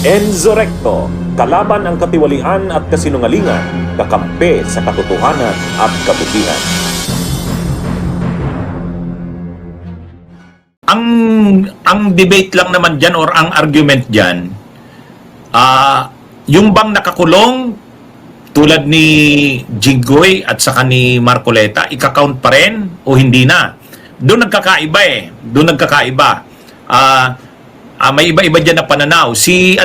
Enzo Recto, kalaban ang katiwalian at kasinungalingan, kakampi sa katotohanan at kabutihan. Ang debate lang naman dyan or ang argument dyan, yung bang nakakulong tulad ni Jinggoy at saka ni Marcoleta, ika-count pa rin o hindi na? Doon nagkakaiba eh. Doon nagkakaiba. May iba-iba dyan na pananaw. Si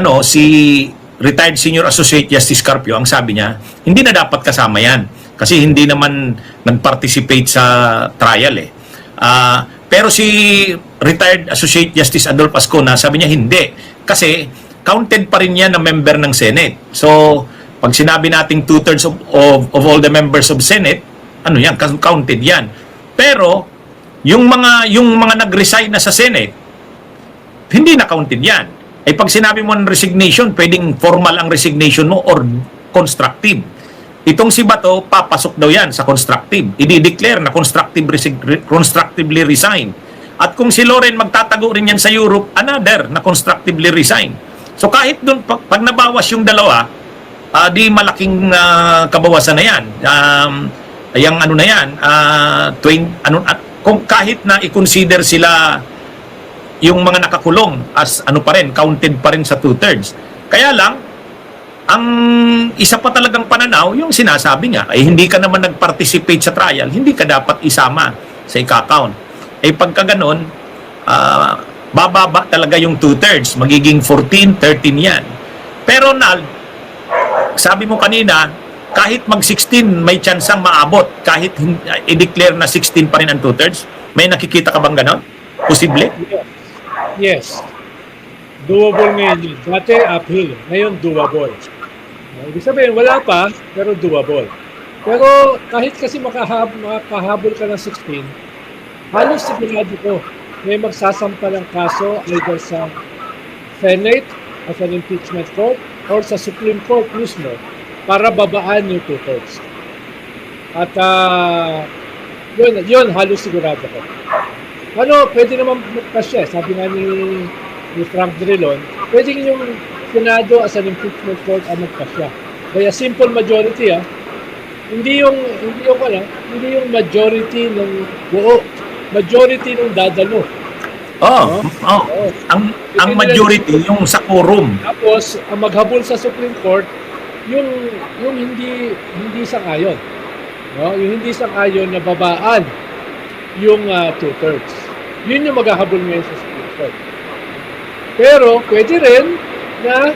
retired senior associate Justice Carpio, ang sabi niya, hindi na dapat kasama yan. Kasi hindi naman nag-participate sa trial eh. Pero si retired associate Justice Adolfo Ascona, sabi niya hindi. Kasi counted pa rin yan na member ng Senate. So, pag sinabi nating 2/3 of all the members of Senate, ano yan, counted yan. Pero, yung mga nag-resign na sa Senate, hindi na counted yan. Ay pag sinabi mo ng resignation, pwedeng formal ang resignation mo or constructive. Itong si Bato, papasok daw yan sa constructive. I-declare na constructively resign. At kung si Loren magtatago rin yan sa Europe, another na constructively resign. So kahit doon, pag nabawas yung dalawa, di malaking kabawasan na yan. Yung ano na yan, kung kahit na i-consider sila yung mga nakakulong as ano pa rin, counted pa rin sa 2/3. Kaya lang, ang isa pa talagang pananaw, yung sinasabi niya, ay hindi ka naman nag-participate sa trial, hindi ka dapat isama sa ika-count. Ay pagka ganon, bababa talaga yung 2/3, magiging 14, 13 yan. Pero sabi mo kanina, kahit mag-16, may tsansang maabot, kahit i-declare na 16 pa rin ang 2/3, may nakikita ka bang ganon? Posible? Yes. Doable ngayon yun. Dati uphill. Ngayon doable. Ibig sabihin, wala pa, pero doable. Pero kahit kasi makahabol ka ng 16, halos sigurado ko may magsasampa ng kaso either sa Senate as an impeachment court or sa Supreme Court mismo para babaan yung 2/3. At yun halos sigurado ko. Pwede naman magpasya. Sabi nga ni Frank Drilon, pwede yung Senado as an impeachment court ang magpasya. Kaya simple majority hindi yung majority ng buo, majority ng dadalo. Ang majority yung sa quorum. Tapos ang maghabol sa Supreme Court yung hindi sang-ayon. Yung hindi sang-ayon na babaan yung 2/3. Yun yung maghahabol ngayon sa Supreme Court. Pero pwede rin na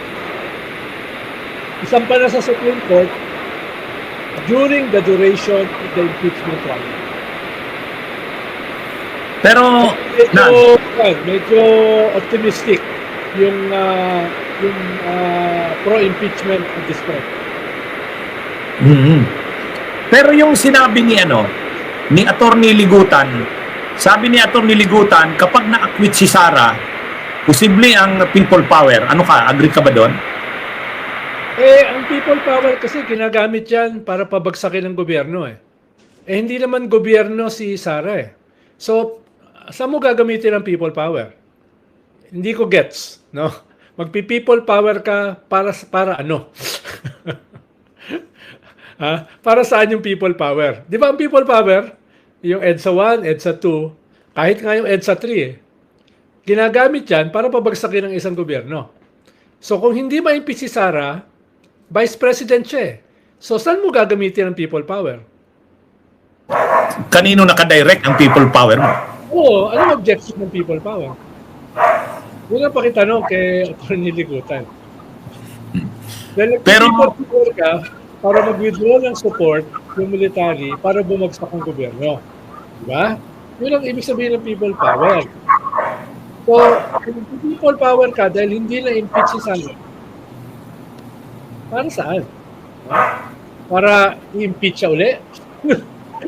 isampa na sa Supreme Court during the duration of the impeachment trial. Pero medyo optimistic yung pro-impeachment at this point. Pero yung sinabi ni Attorney Ligutan, sabi ni Attorney Ligutan, kapag na-acquit si Sara, posible ang people power. Ano ka? Agree ka ba doon? Ang people power kasi ginagamit yan para pabagsakin ng gobyerno hindi naman gobyerno si Sara So, saan mo gagamitin ang people power? Hindi ko gets, no? Magpi-people power ka para ano? Para saan yung people power? Di ba ang people power? Yung EDSA 1, EDSA 2, kahit nga yung EDSA 3 ginagamit yan para pabagsakin ng isang gobyerno. So kung hindi ma-impeach si Sara, Vice President siya So saan mo gagamitin ang people power? Kanino nakadirect ang people power mo? Anong objection ng people power? Una pakitanong kay Atty. Ligutan. Dahil people power ka para mag-withdraw ng support yung military para bumagsak ang gobyerno. Diba? Yun ang ibig sabihin ng people power. So, kung people power ka dahil hindi na-impeach si Sara, para saan? Para i-impeach siya uli?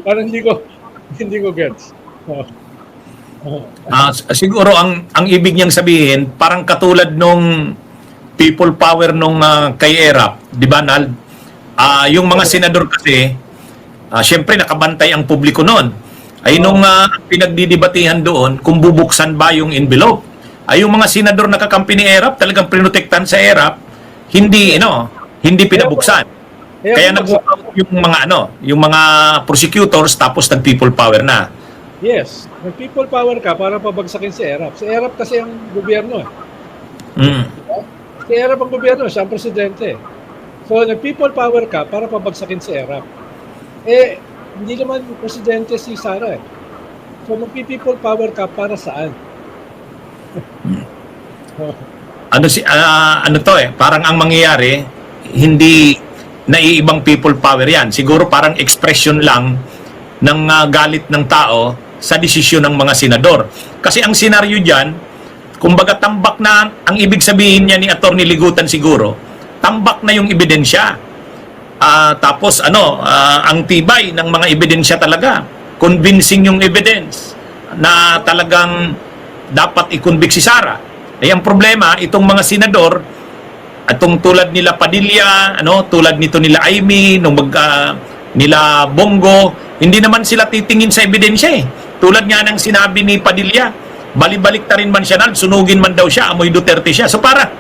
Parang hindi ko gets. Siguro ang ibig niyang sabihin, parang katulad nung people power nung kay Erap, di ba, Nal? Yung mga senador kasi, syempre nakabantay ang publiko noon. Ay nung pinagdidibatihan doon, kung bubuksan ba yung envelope. ay yung mga senador na kakampi ni ERAP, talagang prinotektan sa ERAP, hindi pinabuksan. Kaya nag-out yung mga prosecutors tapos nag-people power na. Yes, nag-people power ka para pabagsakin si ERAP. Si ERAP kasi ang gobyerno. Si ERAP ang gobyerno, siya ang presidente. So, nag-people power ka para pabagsakin si ERAP. Hindi naman presidente si Sara. So, mag-people power ka para saan? Parang ang mangyayari, hindi naiibang people power yan. Siguro parang expression lang ng galit ng tao sa desisyon ng mga senador. Kasi ang senaryo dyan, kumbaga tambak na, ang ibig sabihin niya ni Atty. Ligutan siguro, tambak na yung ebidensya. Tapos ang tibay ng mga ebidensya talaga, convincing yung evidence na talagang dapat i-convict si Sara. Ang problema, itong mga senador, atong tulad nila Padilla, tulad nito nila Amy, nila Bongo, hindi naman sila titingin sa ebidensya eh. Tulad nga ng sinabi ni Padilla, bali-balik ta rin man siya, sunugin man daw siya, amoy Duterte siya. So para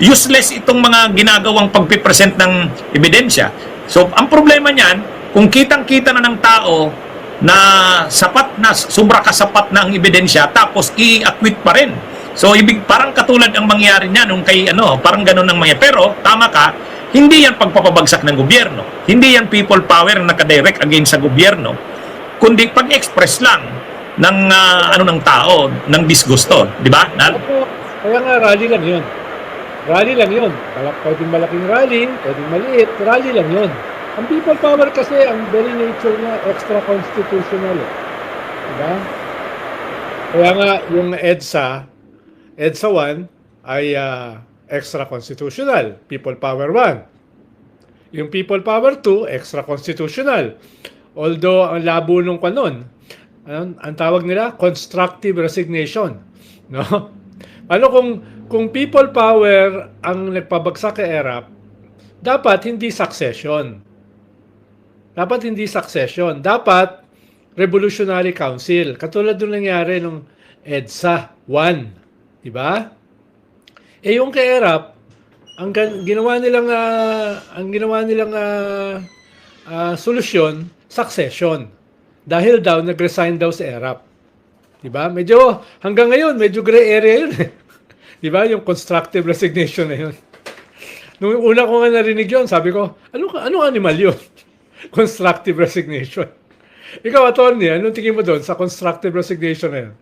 useless itong mga ginagawang pagpipresent ng ebidensya. So ang problema niyan, kung kitang-kita na ng tao na sapat na, sobra kasapat na ang ebidensya, tapos i-acquit pa rin. So parang katulad ang mangyari niya nung kay parang ganoon ang mangyari. Pero tama ka, hindi yan pagpapabagsak ng gobyerno. Hindi yan people power na nakadirect against sa gobyerno, kundi pag-express lang ng ng tao, ng disgusto, di ba? Kaya nga rally lang 'yun. Rally lang 'yun. Pwedeng malaking rally, pwedeng maliit, rally lang 'yun. Ang people power kasi ang very nature niya extra constitutional. Diba? Kaya nga yung EDSA 1 ay extra constitutional, people power 1. Yung people power 2, extra constitutional. Although ang labo nung kanon, ang tawag nila constructive resignation, no? Ano kung people power ang nagpabagsak kay ERAP, dapat hindi succession. Dapat revolutionary council. Katulad nung nangyari nung EDSA 1. Diba? Yung kay ERAP, ang ginawa nilang solusyon, succession. Dahil daw nag-resign daw si ERAP. Diba? Medyo hanggang ngayon medyo gray area 'yun. Diba? Yung constructive resignation na 'yun. Nung una ko nga narinig 'yon, sabi ko, ano animal 'yun? Constructive resignation. Ikaw, attorney, anong tingin mo doon sa constructive resignation na 'yan?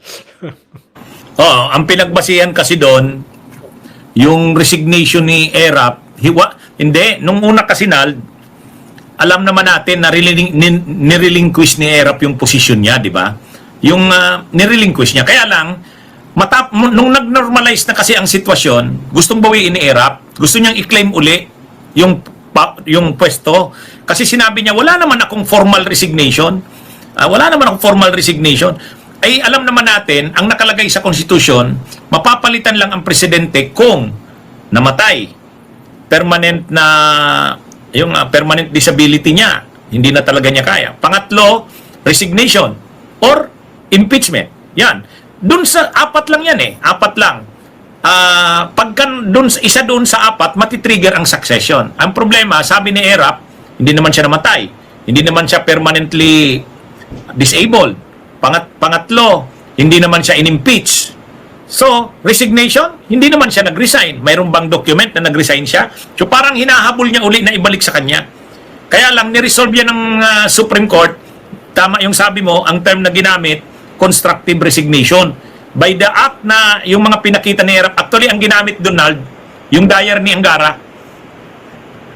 Ang pinagbasihan kasi doon, yung resignation ni ERAP, hindi, nung una kasi alam naman natin na nirelinquish ni ERAP yung posisyon niya, di ba? Yung nirelinquish niya. Kaya lang, nung nag-normalize na kasi ang sitwasyon, gustong bawiin ni ERAP, gusto niyang i-claim uli yung pwesto. Kasi sinabi niya, wala naman akong formal resignation. Ay alam naman natin, ang nakalagay sa konstitusyon, mapapalitan lang ang presidente kung namatay. Permanent disability niya, hindi na talaga niya kaya. Pangatlo, resignation or impeachment. Yan. Doon sa apat lang yan eh. Apat lang. Isa doon sa apat, matitrigger ang succession. Ang problema, sabi ni ERAP, hindi naman siya namatay. Hindi naman siya permanently disabled. Pangatlo, hindi naman siya in-impeach. So, resignation, hindi naman siya nag-resign. Mayroon bang document na nag-resign siya? So, parang hinahabol niya uli na ibalik sa kanya. Kaya lang, niresolve yan ng Supreme Court. Tama yung sabi mo, ang term na ginamit, constructive resignation. By the act na yung mga pinakita ni ERAP, actually, ang ginamit, Donald, yung diary ni Angara.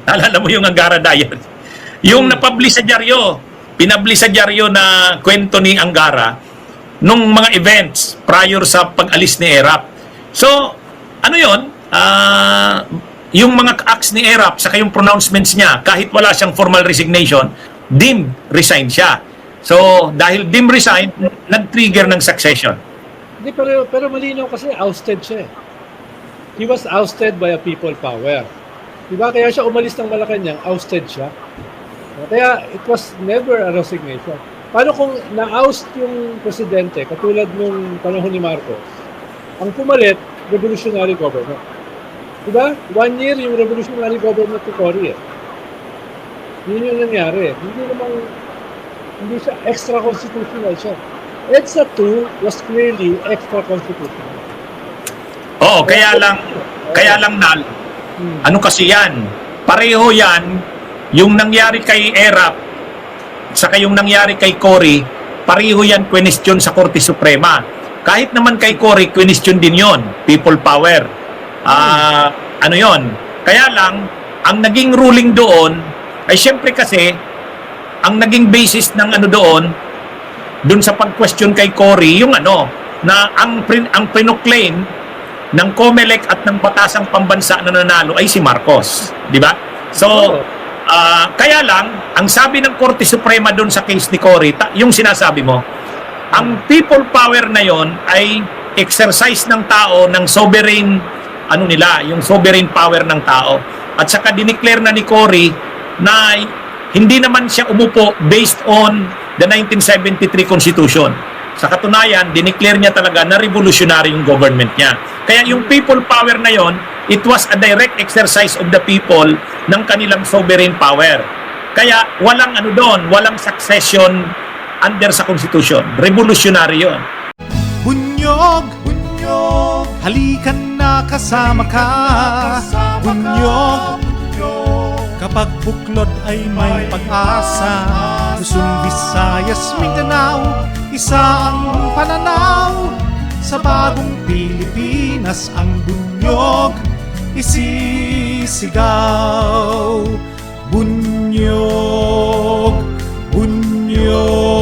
Naalala mo yung Angara diary? Yung napublish sa dyaryo, pinablis sa dyaryo na kwento ni Angara nung mga events prior sa pag-alis ni ERAP. So, yun? Yung mga acts ni ERAP saka yung pronouncements niya, kahit wala siyang formal resignation, resign siya. So, dahil resign, nag-trigger ng succession. Hindi, pero malinaw kasi ousted siya eh. He was ousted by a people power. Diba? Kaya siya umalis ng Malacanang, ousted siya. Kaya it was never a resignation. Paano kung na-oust yung presidente, katulad nung panahon ni Marcos, ang pumalit, revolutionary government. Diba? 1 year yung revolutionary government ni Cory eh. Yun yung nangyari. Hindi siya extra-constitutional siya. EDSA 2 was clearly extra-constitutional. Oo, kaya lang Nal, ano kasi yan? Pareho yan, yung nangyari kay Erap, saka yung nangyari kay Cory, pareho yan question sa Korte Suprema. Kahit naman kay Cory, question din yon, people power. Ano yon? Kaya lang, ang naging ruling doon, ay syempre kasi, ang naging basis ng ano doon sa pag-question kay Cory, yung ano, na ang pinoclaim ng COMELEC at ng Batasang Pambansa na nanalo ay si Marcos. Di ba? So, kaya lang, ang sabi ng Korte Suprema doon sa case ni Cory, yung sinasabi mo, ang people power na yon ay exercise ng tao ng sovereign, ano nila, yung sovereign power ng tao. At saka dineclare na ni Cory na hindi naman siya umupo based on the 1973 Constitution. Sa katunayan, dineclare niya talaga na revolutionary yung government niya. Kaya yung people power na yon, it was a direct exercise of the people ng kanilang sovereign power. Kaya walang ano doon, walang succession under sa Constitution. Revolutionary yon. Bunyog, bunyog, halikan na kasama ka. Bunyog, kapag buklod ay may pag-asa. Luzon, Visayas, Mindanao, isa ang pananaw. Sa bagong Pilipinas ang bunyog isisigaw. Bunyog, bunyog.